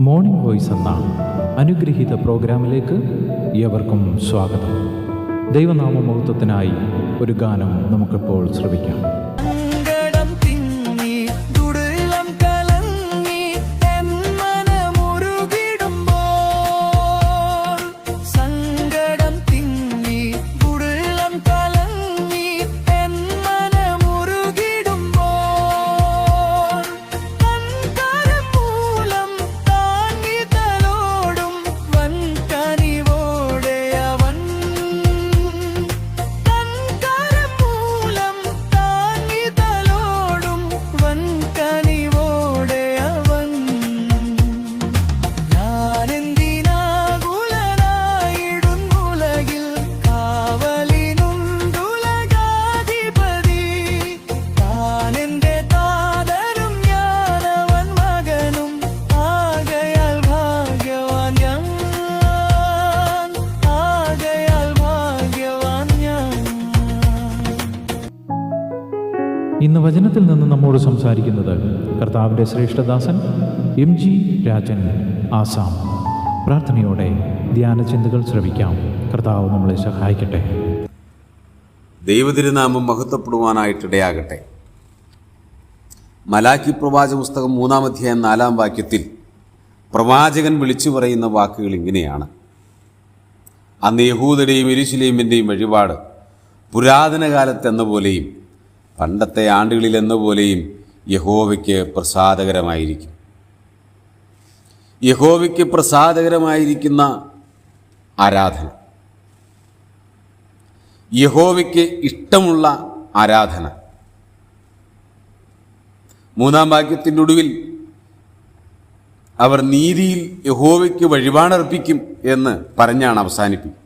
Morning voice എന്ന അനുഗ്രഹീത പ്രോഗ്രാമിലേക്ക് ഏവർക്കും സ്വാഗതം. ദൈവനാമമഹത്വത്തിനായി ഒരു ഗാനം നമുക്കിപ്പോൾ ശ്രവിക്കാം. ഇന്ന് വചനത്തിൽ നിന്ന് നമ്മോട് സംസാരിക്കുന്നത് കർത്താവിൻ്റെ ശ്രേഷ്ഠദാസൻ MG രാജൻ ആസാം. പ്രാർത്ഥനയോടെ ധ്യാനചിന്തകൾ ശ്രവിക്കാം. കർത്താവ് നമ്മളെ സഹായിക്കട്ടെ. ദൈവതിരുനാമം മഹത്വപ്പെടുവാനായിട്ടിടയാകട്ടെ. മലാക്കി പ്രവാചക പുസ്തകം 3-ാം അധ്യായം 4-ാം വാക്യത്തിൽ പ്രവാചകൻ വിളിച്ചു പറയുന്ന വാക്കുകൾ ഇങ്ങനെയാണ്: അന്ന് യഹൂദയുടെയും യെരൂശലേമിൻ്റെയും വഴിപാട് പുരാതന കാലത്തെന്ന പോലെയും പണ്ടത്തെ ആണ്ടുകളിലെന്ന പോലെയും യഹോവയ്ക്ക് പ്രസാദകരമായിരിക്കും. യഹോവയ്ക്ക് പ്രസാദകരമായിരിക്കുന്ന ആരാധന, യഹോവയ്ക്ക് ഇഷ്ടമുള്ള ആരാധന. 3-ാം വാക്യത്തിൻ്റെ ഒടുവിൽ അവർ നീതിയിൽ യഹോവയ്ക്ക് വഴിപാടർപ്പിക്കും എന്ന് പറഞ്ഞാണ് അവസാനിപ്പിക്കും.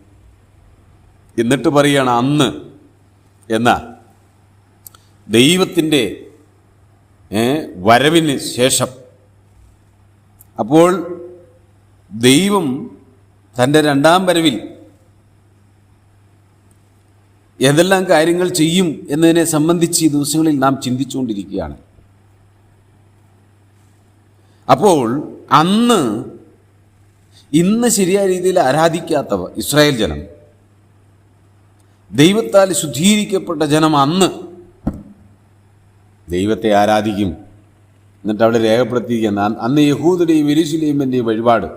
എന്നിട്ട് പറയുകയാണ് അന്ന് എന്ന ദൈവത്തിൻ്റെ വരവിന് ശേഷം. അപ്പോൾ ദൈവം തൻ്റെ 2-ാം വരവിൽ ഏതെല്ലാം കാര്യങ്ങൾ ചെയ്യും എന്നതിനെ സംബന്ധിച്ച് ഈ ദിവസങ്ങളിൽ നാം ചിന്തിച്ചുകൊണ്ടിരിക്കുകയാണ്. അപ്പോൾ ഇന്ന് ശരിയായ രീതിയിൽ ആരാധിക്കാത്തവ ഇസ്രായേൽ ജനം, ദൈവത്താൽ ശുദ്ധീകരിക്കപ്പെട്ട ജനം അന്ന് ദൈവത്തെ ആരാധിക്കും. എന്നിട്ട് അവിടെ രേഖപ്പെടുത്തിയിരിക്കുന്ന അന്ന് യഹൂദയുടെയും യെരൂശലേമിൻ്റെയും വഴിപാട്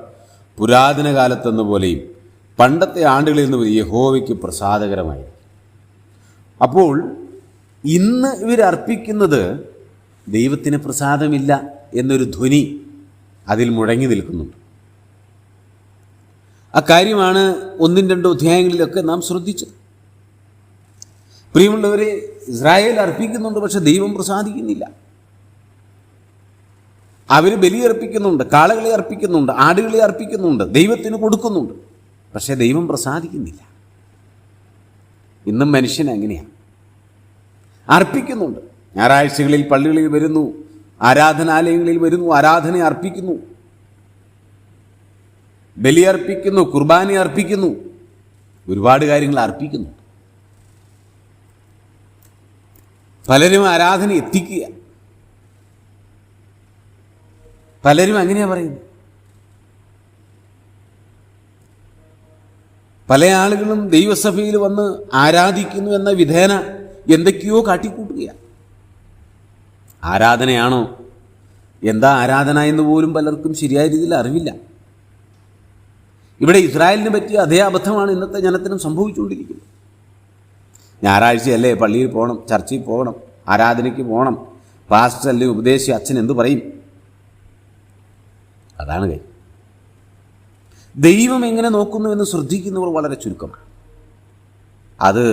പുരാതന കാലത്തെന്ന പോലെയും പണ്ടത്തെ ആണ്ടുകളിൽ നിന്ന് യഹോവയ്ക്ക് പ്രസാദകരമായി. അപ്പോൾ ഇന്ന് ഇവരർപ്പിക്കുന്നത് ദൈവത്തിന് പ്രസാദമില്ല എന്നൊരു ധ്വനി അതിൽ മുഴങ്ങി നിൽക്കുന്നുണ്ട്. ആ കാര്യമാണ് 1-2 അധ്യായങ്ങളിലൊക്കെ നാം ശ്രദ്ധിച്ചത്. പ്രിയമുള്ളവരെ, ഇസ്രായേൽ അർപ്പിക്കുന്നുണ്ട്, പക്ഷെ ദൈവം പ്രസാദിക്കുന്നില്ല. അവർ ബലിയർപ്പിക്കുന്നുണ്ട്, കാളകളെ അർപ്പിക്കുന്നുണ്ട്, ആടുകളെ അർപ്പിക്കുന്നുണ്ട്, ദൈവത്തിന് കൊടുക്കുന്നുണ്ട്, പക്ഷേ ദൈവം പ്രസാദിക്കുന്നില്ല. ഇന്നും മനുഷ്യൻ അങ്ങനെയാണ്. അർപ്പിക്കുന്നുണ്ട്, ഞായറാഴ്ചകളിൽ പള്ളികളിൽ വരുന്നു, ആരാധനാലയങ്ങളിൽ വരുന്നു, ആരാധന അർപ്പിക്കുന്നു, ബലിയർപ്പിക്കുന്നു, കുർബാന അർപ്പിക്കുന്നു, ഒരുപാട് കാര്യങ്ങൾ അർപ്പിക്കുന്നു. പലരും ആരാധന എത്തിക്കുക, പലരും അങ്ങനെയാണ് പറയുന്നത്. പല ആളുകളും ദൈവസഭയിൽ വന്ന് ആരാധിക്കുന്നു എന്ന വിധേന എന്തൊക്കെയോ കാട്ടിക്കൂട്ടുകയാണ്. ആരാധനയാണോ, എന്താ ആരാധന എന്ന് പോലും പലർക്കും ശരിയായ രീതിയിൽ അറിവില്ല. ഇവിടെ ഇസ്രായേലിന് പറ്റിയ അതേ അബദ്ധമാണ് ഇന്നത്തെ ജനത്തിനും സംഭവിച്ചുകൊണ്ടിരിക്കുന്നത്. ഞായറാഴ്ചയല്ലേ പള്ളിയിൽ പോകണം, ചർച്ചയിൽ പോകണം, ആരാധനയ്ക്ക് പോകണം, പാസ്റ്റർ അല്ലേ ഉപദേശി, അച്ഛൻ എന്തു പറയും? അതാണ് കാര്യം. ദൈവം എങ്ങനെ നോക്കുന്നു എന്ന് ശ്രദ്ധിക്കുന്നവർ വളരെ ചുരുക്കമാണ്. അത്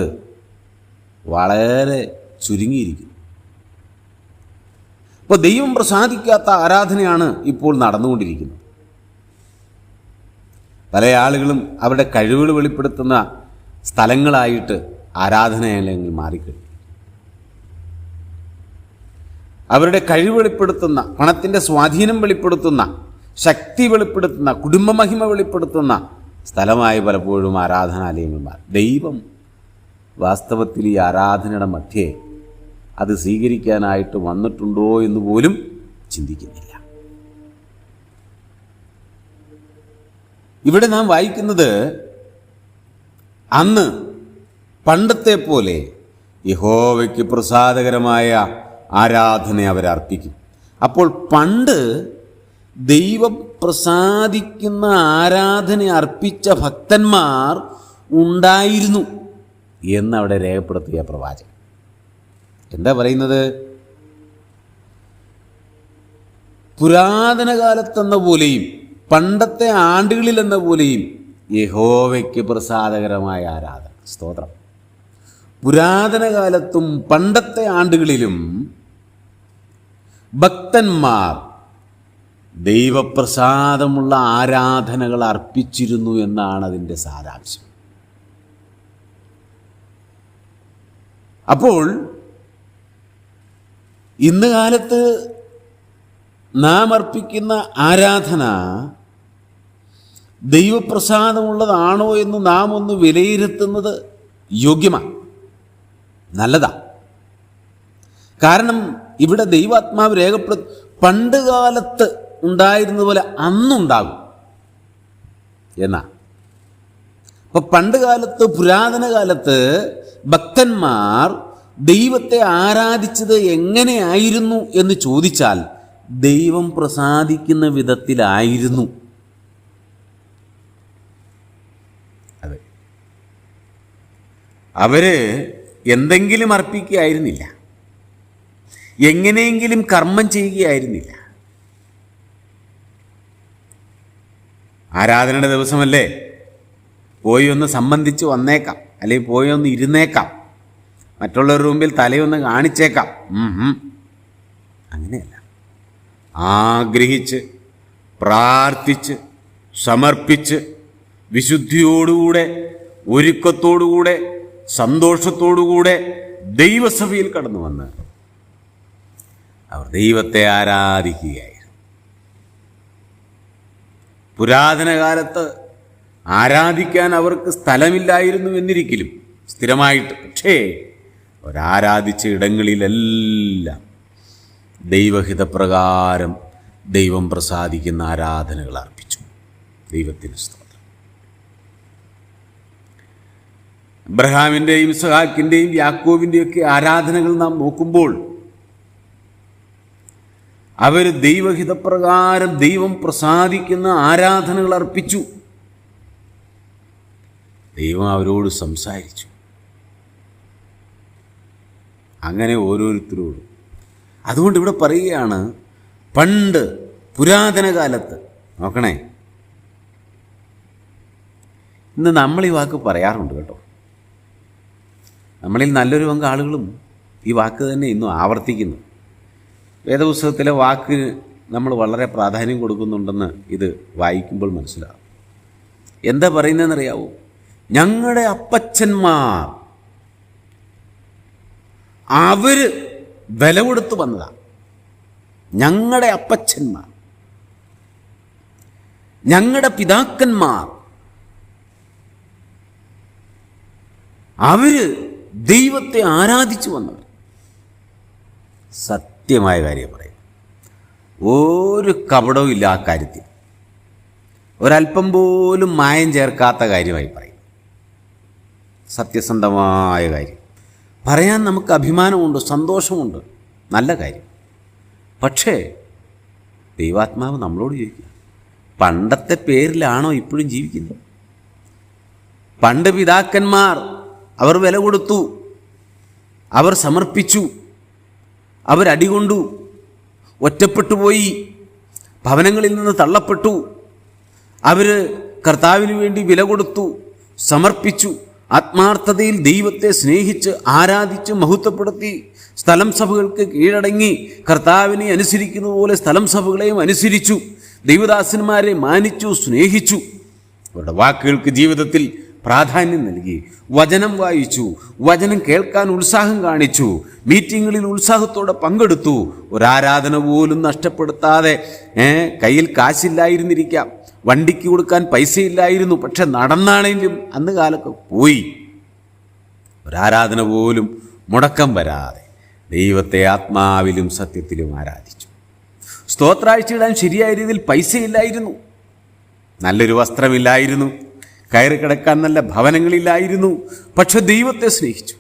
വളരെ ചുരുങ്ങിയിരിക്കുന്നു. ഇപ്പോൾ ദൈവം പ്രസാദിക്കാത്ത ആരാധനയാണ് ഇപ്പോൾ നടന്നുകൊണ്ടിരിക്കുന്നത്. പല ആളുകളും അവരുടെ കഴിവുകൾ വെളിപ്പെടുത്തുന്ന സ്ഥലങ്ങളായിട്ട് ആരാധനാലയങ്ങൾ മാറിക്കഴിഞ്ഞു. അവരുടെ കഴിവ് വെളിപ്പെടുത്തുന്ന, പണത്തിൻ്റെ സ്വാധീനം വെളിപ്പെടുത്തുന്ന, ശക്തി വെളിപ്പെടുത്തുന്ന, കുടുംബമഹിമ വെളിപ്പെടുത്തുന്ന സ്ഥലമായി പലപ്പോഴും ആരാധനാലയങ്ങൾ മാറി. ദൈവം വാസ്തവത്തിൽ ഈ ആരാധനയുടെ മധ്യേ അത് സ്വീകരിക്കാനായിട്ട് വന്നിട്ടുണ്ടോ എന്ന് പോലും ചിന്തിക്കുന്നില്ല. ഇവിടെ നാം വായിക്കുന്നത് അന്ന് പണ്ടത്തെ പോലെ യഹോവയ്ക്ക് പ്രസാദകരമായ ആരാധന അവരർപ്പിക്കും. അപ്പോൾ പണ്ട് ദൈവം പ്രസാദിക്കുന്ന ആരാധന അർപ്പിച്ച ഭക്തന്മാർ ഉണ്ടായിരുന്നു എന്നവിടെ രേഖപ്പെടുത്തിയ പ്രവാചകൻ എന്താ പറയുന്നത്? പുരാതന കാലത്തെന്ന പോലെയും പണ്ടത്തെ ആണ്ടുകളിലെന്ന പോലെയും യഹോവയ്ക്ക് പ്രസാദകരമായ ആരാധന. സ്തോത്രം. പുരാതന കാലത്തും പണ്ടത്തെ ആണ്ടുകളിലും ഭക്തന്മാർ ദൈവപ്രസാദമുള്ള ആരാധനകൾ അർപ്പിച്ചിരുന്നു എന്നാണ് അതിൻ്റെ സാരാംശം. അപ്പോൾ ഇന്ന് കാലത്ത് നാം അർപ്പിക്കുന്ന ആരാധന ദൈവപ്രസാദമുള്ളതാണോ എന്ന് നാം ഒന്ന് വിലയിരുത്തുന്നത് യോഗ്യമാണ്, നല്ലതാണ്. കാരണം ഇവിടെ ദൈവാത്മാവ് രേഖപ്പെടുത്തി പണ്ട് കാലത്ത് ഉണ്ടായിരുന്ന പോലെ അന്നുണ്ടാകും എന്നാ. അപ്പൊ പണ്ട് കാലത്ത്, പുരാതന കാലത്ത് ഭക്തന്മാർ ദൈവത്തെ ആരാധിച്ചത് എങ്ങനെയായിരുന്നു എന്ന് ചോദിച്ചാൽ ദൈവം പ്രസാദിക്കുന്ന വിധത്തിലായിരുന്നു. അതെ, അവര് എന്തെങ്കിലും അർപ്പിക്കുകയായിരുന്നില്ല, എങ്ങനെയെങ്കിലും കർമ്മം ചെയ്യുകയായിരുന്നില്ല. ആരാധനയുടെ ദിവസമല്ലേ, പോയി ഒന്ന് സംബന്ധിച്ച് വന്നേക്കാം, അല്ലെങ്കിൽ പോയി ഒന്ന് ഇരുന്നേക്കാം, മറ്റുള്ളവരുടെ മുമ്പിൽ തലയൊന്ന് കാണിച്ചേക്കാം. അങ്ങനെയല്ല. ആഗ്രഹിച്ച് പ്രാർത്ഥിച്ച് സമർപ്പിച്ച് വിശുദ്ധിയോടുകൂടെ ഒരുക്കത്തോടുകൂടെ സന്തോഷത്തോടുകൂടെ ദൈവസഭയിൽ കടന്നു വന്ന് അവർ ദൈവത്തെ ആരാധിക്കുകയായിരുന്നു. പുരാതന കാലത്ത് ആരാധിക്കാൻ അവർക്ക് സ്ഥലമില്ലായിരുന്നു എന്നിരിക്കലും സ്ഥിരമായിട്ട്, പക്ഷേ അവരാരാധിച്ച ഇടങ്ങളിലെല്ലാം ദൈവഹിതപ്രകാരം ദൈവം പ്രസാദിക്കുന്ന ആരാധനകൾ അർപ്പിച്ചു. ദൈവത്തിന് സ്തോത്രം. അബ്രഹാമിൻ്റെയും ഇസ്ഹാക്കിൻ്റെയും യാക്കോബിൻ്റെയും ഒക്കെ ആരാധനകൾ നാം നോക്കുമ്പോൾ അവർ ദൈവഹിതപ്രകാരം ദൈവം പ്രസാദിക്കുന്ന ആരാധനകൾ അർപ്പിച്ചു. ദൈവം അവരോട് സംസാരിച്ചു. അങ്ങനെ ഓരോരുത്തരോടും. അതുകൊണ്ട് ഇവിടെ പറയുകയാണ്, പണ്ട് പുരാതന കാലത്ത്. നോക്കണേ, ഇന്ന് നമ്മൾ ഈ വാക്ക് പറയാറുണ്ട് കേട്ടോ. നമ്മളിൽ നല്ലൊരു പങ്ക് ആളുകളും ഈ വാക്ക് തന്നെ ഇന്നും ആവർത്തിക്കുന്നു. വേദപുസ്തകത്തിലെ വാക്ക് നമ്മൾ വളരെ പ്രാധാന്യം കൊടുക്കുന്നുണ്ടെന്ന് ഇത് വായിക്കുമ്പോൾ മനസ്സിലാവും. എന്താ പറയുന്നതെന്നറിയാവോ? ഞങ്ങളുടെ അപ്പച്ചന്മാർ അവര് വില കൊടുത്ത് വന്നതാണ്. ഞങ്ങളുടെ അപ്പച്ചന്മാർ, ഞങ്ങളുടെ പിതാക്കന്മാർ അവര് ദൈവത്തെ ആരാധിച്ചു വന്നവർ. സത്യമായ കാര്യം പറയും, ഒരു കപടവും ഇല്ല ആ കാര്യത്തിൽ. ഒരല്പം പോലും മായം ചേർക്കാത്ത കാര്യമായി പറയും. സത്യസന്ധമായ കാര്യം പറയാൻ നമുക്ക് അഭിമാനമുണ്ട്, സന്തോഷമുണ്ട്, നല്ല കാര്യം. പക്ഷേ ദൈവാത്മാവ് നമ്മളോട് ചോദിക്കുക, പണ്ടത്തെ പേരിലാണോ ഇപ്പോഴും ജീവിക്കുന്നത്? പണ്ട് പിതാക്കന്മാർ അവർ വില കൊടുത്തു, അവർ സമർപ്പിച്ചു, അവരടികൊണ്ടു, ഒറ്റപ്പെട്ടു പോയി, ഭവനങ്ങളിൽ നിന്ന് തള്ളപ്പെട്ടു. അവർ കർത്താവിന് വേണ്ടി വില കൊടുത്തു, സമർപ്പിച്ചു, ആത്മാർത്ഥതയിൽ ദൈവത്തെ സ്നേഹിച്ച് ആരാധിച്ച് മഹത്വപ്പെടുത്തി, സ്ഥലം സഭകൾക്ക് കീഴടങ്ങി കർത്താവിനെ അനുസരിക്കുന്നത് പോലെ സ്ഥലം സഭകളെയും അനുസരിച്ചു, ദൈവദാസന്മാരെ മാനിച്ചു, സ്നേഹിച്ചു. അവരുടെ വാക്കുകൾക്ക് ജീവിതത്തിൽ പ്രാധാന്യം നൽകി, വചനം വായിച്ചു, വചനം കേൾക്കാൻ ഉത്സാഹം കാണിച്ചു, മീറ്റിങ്ങുകളിൽ ഉത്സാഹത്തോടെ പങ്കെടുത്തു. ഒരാരാധന പോലും നഷ്ടപ്പെടുത്താതെ. കയ്യിൽ കാശില്ലായിരുന്നിരിക്കാം, വണ്ടിക്ക് കൊടുക്കാൻ പൈസയില്ലായിരുന്നു, പക്ഷെ നടന്നാണെങ്കിലും അന്ന് കാലൊക്കെ പോയി. ഒരാരാധന പോലും മുടക്കം വരാതെ ദൈവത്തെ ആത്മാവിലും സത്യത്തിലും ആരാധിച്ചു. സ്തോത്രാഴ്ചയിടാൻ ശരിയായ രീതിയിൽ പൈസയില്ലായിരുന്നു, നല്ലൊരു വസ്ത്രമില്ലായിരുന്നു, കയറി കിടക്കാൻ നല്ല ഭവനങ്ങളില്ലായിരുന്നു. പക്ഷെ ദൈവത്തെ സ്നേഹിച്ചു.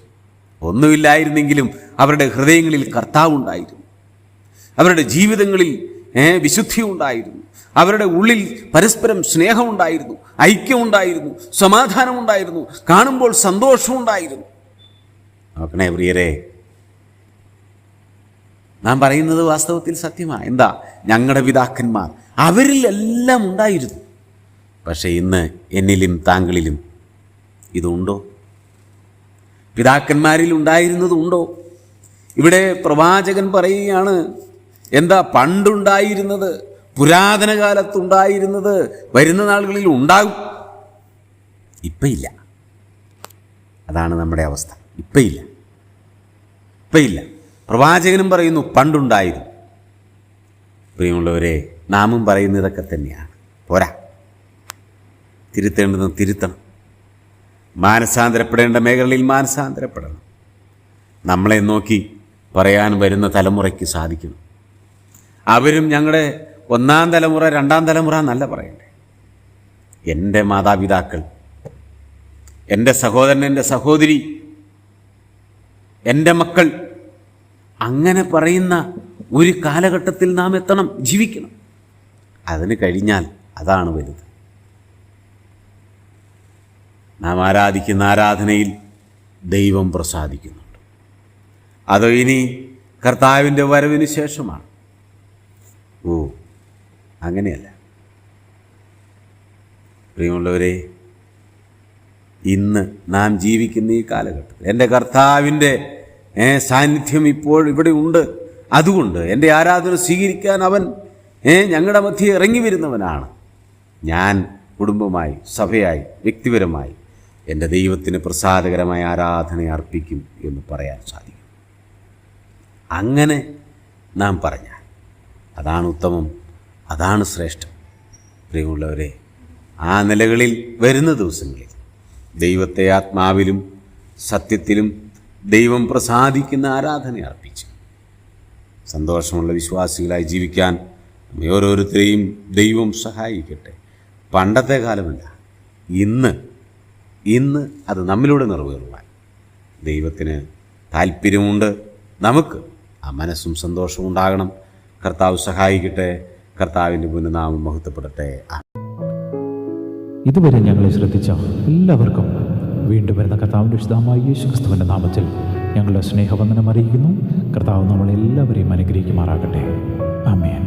ഒന്നുമില്ലായിരുന്നെങ്കിലും അവരുടെ ഹൃദയങ്ങളിൽ കർത്താവ് ഉണ്ടായിരുന്നു. അവരുടെ ജീവിതങ്ങളിൽ വിശുദ്ധി ഉണ്ടായിരുന്നു. അവരുടെ ഉള്ളിൽ പരസ്പരം സ്നേഹമുണ്ടായിരുന്നു, ഐക്യമുണ്ടായിരുന്നു, സമാധാനമുണ്ടായിരുന്നു, കാണുമ്പോൾ സന്തോഷമുണ്ടായിരുന്നു. നോക്കണേ പ്രിയരെ, നാം പറയുന്നത് വാസ്തവത്തിൽ സത്യമാണ്. എന്താ? ഞങ്ങളുടെ പിതാക്കന്മാർ അവരിലെല്ലാം ഉണ്ടായിരുന്നു. പക്ഷേ ഇന്ന് എന്നിലും താങ്കളിലും ഇതുണ്ടോ? പിതാക്കന്മാരിൽ ഉണ്ടായിരുന്നതുണ്ടോ? ഇവിടെ പ്രവാചകൻ പറയുകയാണ്, എന്താ പണ്ടുണ്ടായിരുന്നത്, പുരാതന കാലത്തുണ്ടായിരുന്നത് വരുന്ന നാളുകളിൽ ഉണ്ടാകും. ഇപ്പം ഇല്ല. അതാണ് നമ്മുടെ അവസ്ഥ. ഇപ്പം ഇല്ല. പ്രവാചകനും പറയുന്നു പണ്ടുണ്ടായിരുന്നു. പ്രിയമുള്ളവരെ, നാമും പറയുന്ന ഇതൊക്കെ തന്നെയാണ്. പോരാ, തിരുത്തേണ്ടത് തിരുത്തണം. മാനസാന്തരപ്പെടേണ്ട മേഖലയിൽ മാനസാന്തരപ്പെടണം. നമ്മളെ നോക്കി പറയാൻ വരുന്ന തലമുറയ്ക്ക് സാധിക്കണം. അവരും ഞങ്ങളുടെ ഒന്നാം തലമുറ, രണ്ടാം തലമുറ എന്നല്ല പറയണ്ടേ. എൻ്റെ മാതാപിതാക്കൾ, എൻ്റെ സഹോദരൻ, എൻ്റെ സഹോദരി, എൻ്റെ മക്കൾ, അങ്ങനെ പറയുന്ന ഒരു കാലഘട്ടത്തിൽ നാം എത്തണം, ജീവിക്കണം. അതിന് കഴിഞ്ഞാൽ അതാണ് വലുത്. നാം ആരാധിക്കുന്ന ആരാധനയിൽ ദൈവം പ്രസാദിക്കുന്നുണ്ട്. അതോ ഇനി കർത്താവിൻ്റെ വരവിന് ശേഷമാണ്? അങ്ങനെയല്ല. പ്രിയമുള്ളവരെ, ഇന്ന് നാം ജീവിക്കുന്ന ഈ കാലഘട്ടത്തിൽ എൻ്റെ കർത്താവിൻ്റെ സാന്നിധ്യം ഇപ്പോൾ ഇവിടെ ഉണ്ട്. അതുകൊണ്ട് എൻ്റെ ആരാധന സ്വീകരിക്കാൻ അവൻ ഞങ്ങളുടെ മധ്യേ ഇറങ്ങി വരുന്നവനാണ്. ഞാൻ കുടുംബമായി, സഭയായി, വ്യക്തിപരമായി എൻ്റെ ദൈവത്തിന് പ്രസാദകരമായ ആരാധന അർപ്പിക്കും എന്ന് പറയാൻ സാധിക്കും. അങ്ങനെ നാം പറഞ്ഞാൽ അതാണ് ഉത്തമം, അതാണ് ശ്രേഷ്ഠം. പ്രിയമുള്ളവരെ, ആ നിലകളിൽ വരുന്ന ദിവസങ്ങളിൽ ദൈവത്തെ ആത്മാവിലും സത്യത്തിലും ദൈവം പ്രസാദിക്കുന്ന ആരാധന അർപ്പിച്ച് സന്തോഷമുള്ള വിശ്വാസികളായി ജീവിക്കാൻ നമ്മെ ഓരോരുത്തരെയും ദൈവം സഹായിക്കട്ടെ. പണ്ടത്തെ കാലമല്ല, ഇന്ന് അത് നമ്മിലൂടെ നിറവേറുവാൻ ദൈവത്തിന് താല്പര്യമുണ്ട്. നമുക്ക് ആ മനസ്സും സന്തോഷവും ഉണ്ടാകണം. കർത്താവ് സഹായിക്കട്ടെ. കർത്താവിൻ്റെ പുനഃനാമം മഹത്വപ്പെടട്ടെ. ഇതുവരെ ഞങ്ങളെ ശ്രദ്ധിച്ച എല്ലാവർക്കും വീണ്ടും വരുന്ന കർത്താവിൻ്റെ വിശുദ്ധമായ യേശുക്രിസ്തുവിൻ്റെ നാമത്തിൽ ഞങ്ങളുടെ സ്നേഹവന്ദനം അറിയിക്കുന്നു. കർത്താവ് നമ്മളെല്ലാവരെയും അനുഗ്രഹിക്കുമാറാകട്ടെ. ആമേൻ.